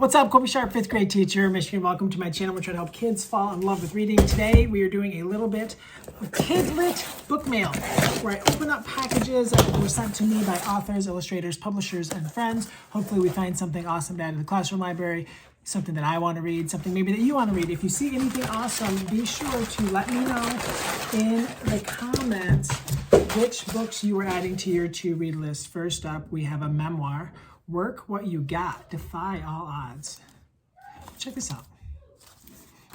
What's up, Colby Sharp, 5th grade teacher, Michigan. Welcome to my channel. We're trying to help kids fall in love with reading. Today, we are doing a little bit of Kid Lit Book Mail, where I open up packages that were sent to me by authors, illustrators, publishers, and friends. Hopefully, we find something awesome to add to the classroom library, something that I want to read, something maybe that you want to read. If you see anything awesome, be sure to let me know in the comments which books you are adding to your to-read list. First up, we have a memoir. Work what you got. Defy all odds. Check this out.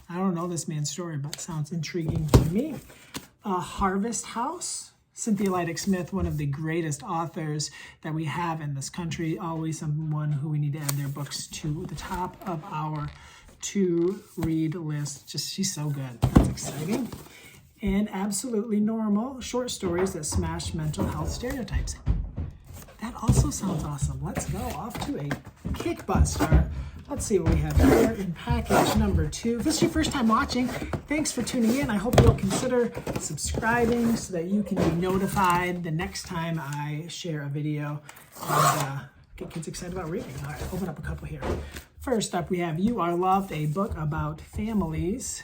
I don't know this man's story, but it sounds intriguing to me. Harvest House. Cynthia Lydic Smith, one of the greatest authors that we have in this country. Always someone who we need to add their books to the top of our to-read list. She's so good. That's exciting. And Absolutely Normal. Short stories that smash mental health stereotypes. That also sounds awesome. Let's go off to a kickbuster. Let's see what we have here in package number 2. If this is your first time watching, thanks for tuning in. I hope you'll consider subscribing so that you can be notified the next time I share a video and get kids excited about reading. All right, open up a couple here. First up, we have You Are Loved, a book about families.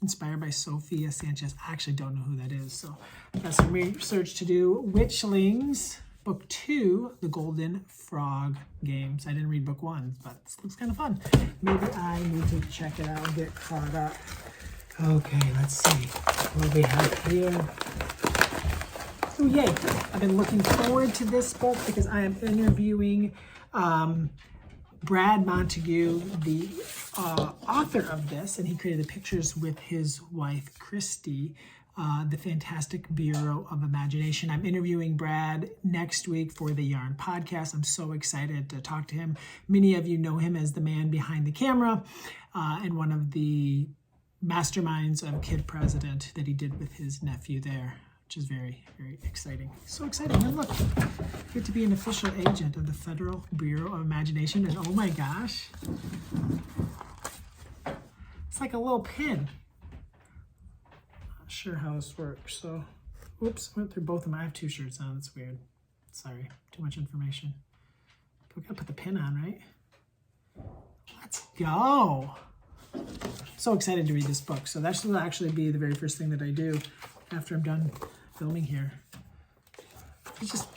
Inspired by Sophia Sanchez. I actually don't know who that is, so I've got some research to do. Witchlings, book 2, The Golden Frog Games. I didn't read book 1, but this looks kind of fun. Maybe I need to check it out and get caught up. Okay, let's see what we have here. Oh, yay. I've been looking forward to this book because I am interviewing Brad Montague, the author of this, and he created the pictures with his wife, Christy, the Fantastic Bureau of Imagination. I'm interviewing Brad next week for the Yarn podcast. I'm so excited to talk to him. Many of you know him as the man behind the camera and one of the masterminds of Kid President that he did with his nephew there, which is very, very exciting. So exciting. And look, I get to be an official agent of the Federal Bureau of Imagination. And oh my gosh, it's like a little pin. Not sure how this works. So, oops, went through both of them. I have 2 shirts on. That's weird. Sorry, too much information. We gotta put the pin on, right? Let's go. So excited to read this book. So that will actually be the very first thing that I do after I'm done filming here. It's just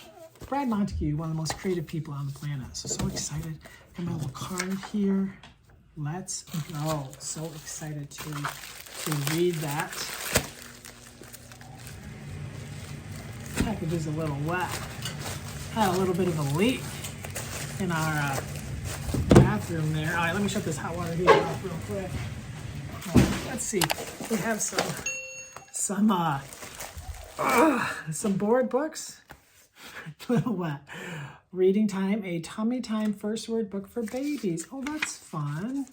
Brad Montague, one of the most creative people on the planet. So excited. Got my little card here. Let's go. So excited to read that. The package is a little wet. Had a little bit of a leak in our bathroom there. All right, let me shut this hot water heater off real quick. Let's see. We have some board books. A little wet. Reading Time, a tummy time first word book for babies. Oh, that's fun.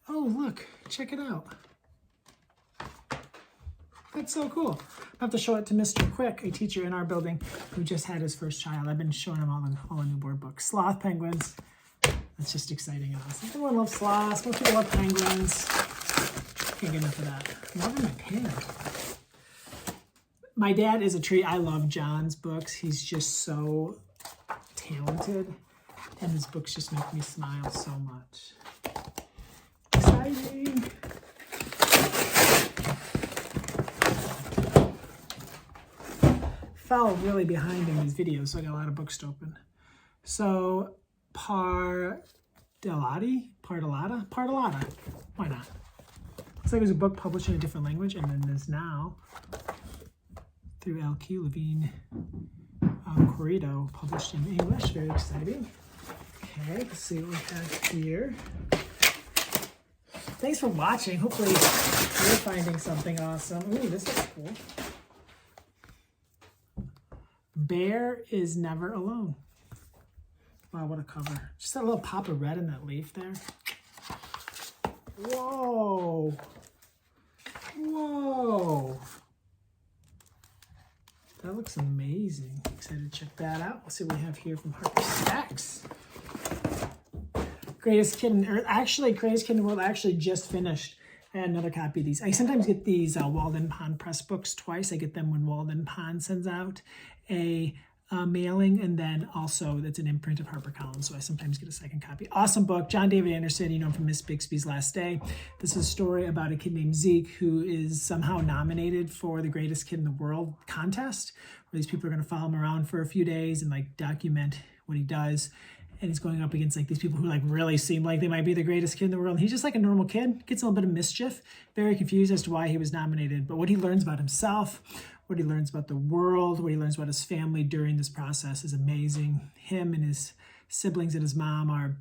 Oh, look, check it out. That's so cool. I have to show it to Mr. Quick, a teacher in our building who just had his first child. I've been showing him all the new board books. Sloth penguins. That's just exciting and awesome. Everyone loves sloths. Most people love penguins. Can't get enough of that. I'm loving my pen. My dad is a treat. I love John's books. He's just so talented, and his books just make me smile so much. Exciting. Fell really behind in these videos, so I got a lot of books to open. So, Pardalata? Why not? Looks like it was a book published in a different language, and then there's now through L.Q. Levine Corrido, published in English. Very exciting. Okay, let's see what we have here. Thanks for watching. Hopefully you're finding something awesome. Ooh, this is cool. Bear is Never Alone. Wow, what a cover. Just that little pop of red in that leaf there. Whoa. Whoa. That looks amazing. Excited to check that out. Let's see what we have here from Harper Stacks. Greatest Kid in Earth. Actually, Greatest Kid in the World, I actually just finished. I had another copy of these. I sometimes get these Walden Pond Press books twice. I get them when Walden Pond sends out a mailing, and then also it's an imprint of HarperCollins, so I sometimes get a second copy. Awesome book. John David Anderson, you know him from Miss Bixby's Last Day. This is a story about a kid named Zeke who is somehow nominated for the Greatest Kid in the World contest, where these people are going to follow him around for a few days and like document what he does. And he's going up against like these people who like really seem like they might be the greatest kid in the world. And he's just like a normal kid, gets a little bit of mischief, very confused as to why he was nominated. But what he learns about himself, what he learns about the world, what he learns about his family during this process is amazing. Him and his siblings and his mom are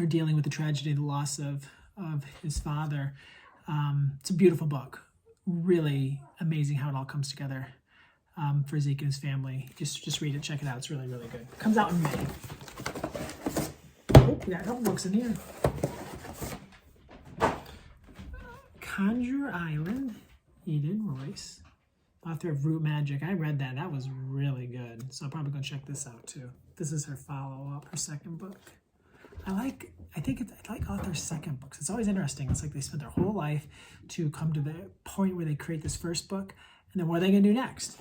dealing with the tragedy, the loss of his father. It's a beautiful book. Really amazing how it all comes together for Zeke and his family. Just read it, check it out. It's really, really good. Comes out in May. Oh, we got a couple books in here. Conjure Island, Eden Royce, author of Root Magic. I read that. That was really good. So I'm probably going to check this out too. This is her follow-up, her second book. I like authors' second books. It's always interesting. It's like they spent their whole life to come to the point where they create this first book, and then what are they going to do next?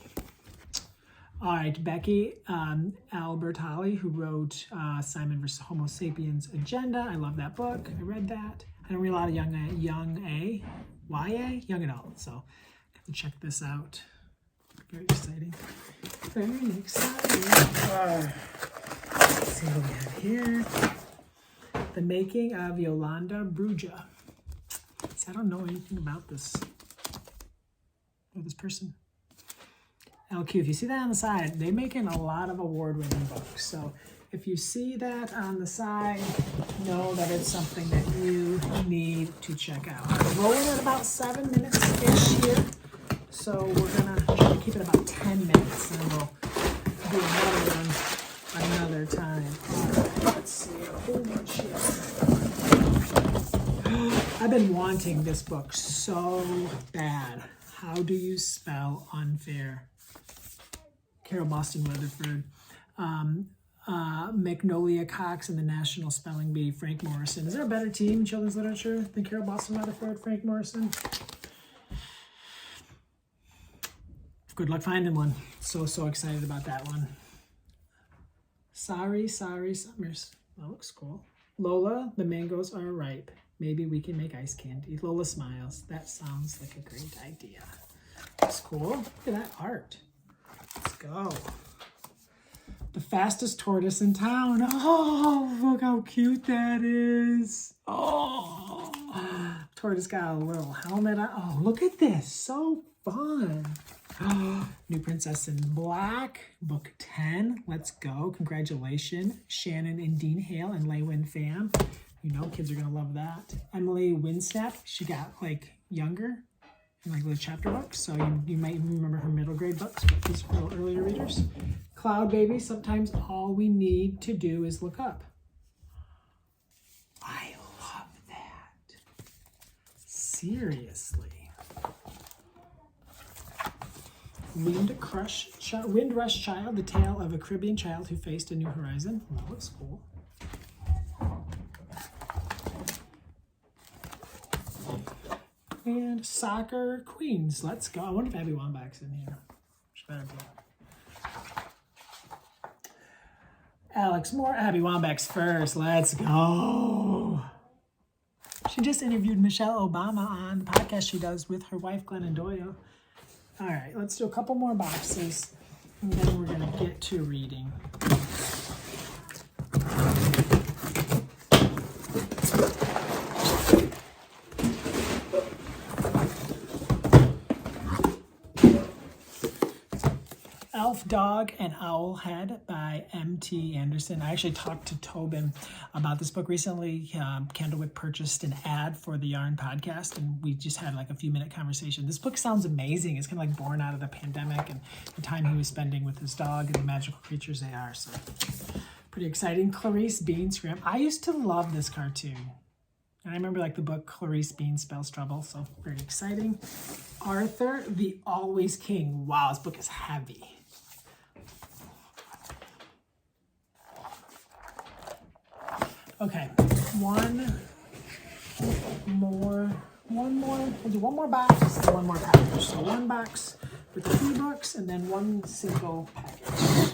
All right, Becky Albertalli, who wrote Simon vs. Homo Sapiens Agenda. I love that book. I read that. I don't read a lot of young adult, so I have to check this out. Very exciting. Very exciting. Let's see what we have here. The Making of Yolanda Bruja. See, I don't know anything about this person. LQ, if you see that on the side, they're making a lot of award-winning books. So if you see that on the side, know that it's something that you need to check out. We're rolling at about 7 minutes-ish here. So we're going to try to keep it about 10 minutes, and then we'll do another one another time. All right, let's see, a whole bunch here. I've been wanting this book so bad. How do you spell unfair? Carol Boston Weatherford, Magnolia Cox, and the National Spelling Bee, Frank Morrison. Is there a better team in children's literature than Carol Boston Weatherford, Frank Morrison? Good luck finding one. So excited about that one. Sorry Summers. That looks cool. Lola, the mangoes are ripe. Maybe we can make ice candy. Lola smiles. That sounds like a great idea. That's cool. Look at that art. Let's go. The fastest tortoise in town. Oh, look how cute that is. Oh, tortoise got a little helmet on. Oh, look at this. So fun. Oh, New Princess in Black, book 10. Let's go. Congratulations, Shannon and Dean Hale and Laywin Pham. You know kids are going to love that. Emily Winsnap, she got like younger in like little chapter books, so you might remember her middle grade books, but these are for earlier readers. Cloud Baby, sometimes all we need to do is look up. I love that. Seriously. Windrush Child, the tale of a Caribbean child who faced a new horizon. That looks cool. And Soccer Queens. Let's go. I wonder if Abby Wambach's in here. She better be. Alex Moore, Abby Wambach's first. Let's go. She just interviewed Michelle Obama on the podcast she does with her wife, Glennon Doyle. All right, let's do a couple more boxes, and then we're going to get to reading. Elf Dog and Owl Head by M.T. Anderson. I actually talked to Tobin about this book recently. Candlewick purchased an ad for the Yarn podcast, and we just had like a few minute conversation. This book sounds amazing. It's kind of like born out of the pandemic and the time he was spending with his dog and the magical creatures they are. So pretty exciting. Clarice Bean Scram. I used to love this cartoon. And I remember like the book Clarice Bean Spells Trouble, so very exciting. Arthur the Always King. Wow, this book is heavy. Okay, one more, we'll do one more box and one more package. So one box with 3 books and then one single package.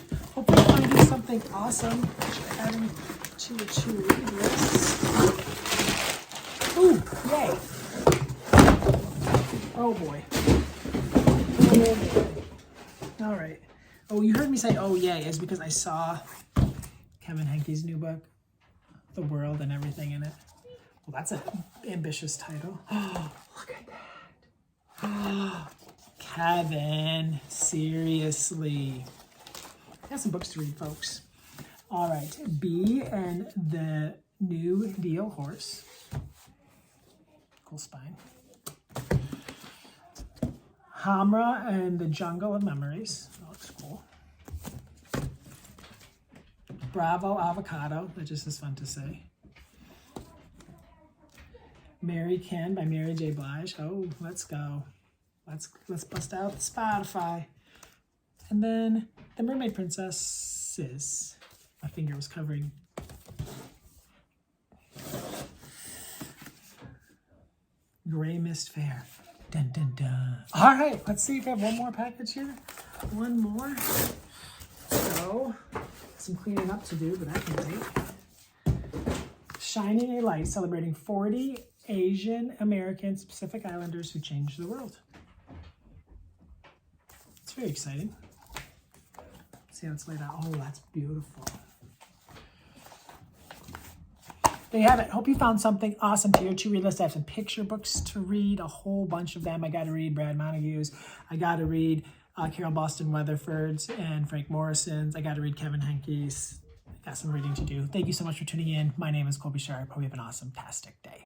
something awesome adding to your to-read list. Ooh, yay. Oh boy. Oh boy. All right. Oh, you heard me say oh yay is because I saw Kevin Henke's new book, The World and Everything in It. Well, that's an ambitious title. Oh, look at that. Oh, Kevin, seriously. I got some books to read, folks. All right, Bee and the New Deal Horse. Cool spine. Hamra and the Jungle of Memories. That looks cool. Bravo Avocado. That just is fun to say. Mary Ken by Mary J. Blige. Oh, let's go. Let's bust out the Spotify. And then The Mermaid Princesses. My finger was covering. Gray Mist Fair. Dun, dun, dun. All right, let's see if we have one more package here. One more. So, some cleaning up to do, but I can take. Shining a Light, celebrating 40 Asian American Pacific Islanders who changed the world. It's very exciting. See how it's laid out. Oh, that's beautiful. There you have it. Hope you found something awesome to your to-read list. I have some picture books to read, a whole bunch of them. I got to read Brad Montague's. I got to read Carol Boston Weatherford's and Frank Morrison's. I got to read Kevin Henke's. I got some reading to do. Thank you so much for tuning in. My name is Colby Sharp. Hope you have an awesome-tastic day.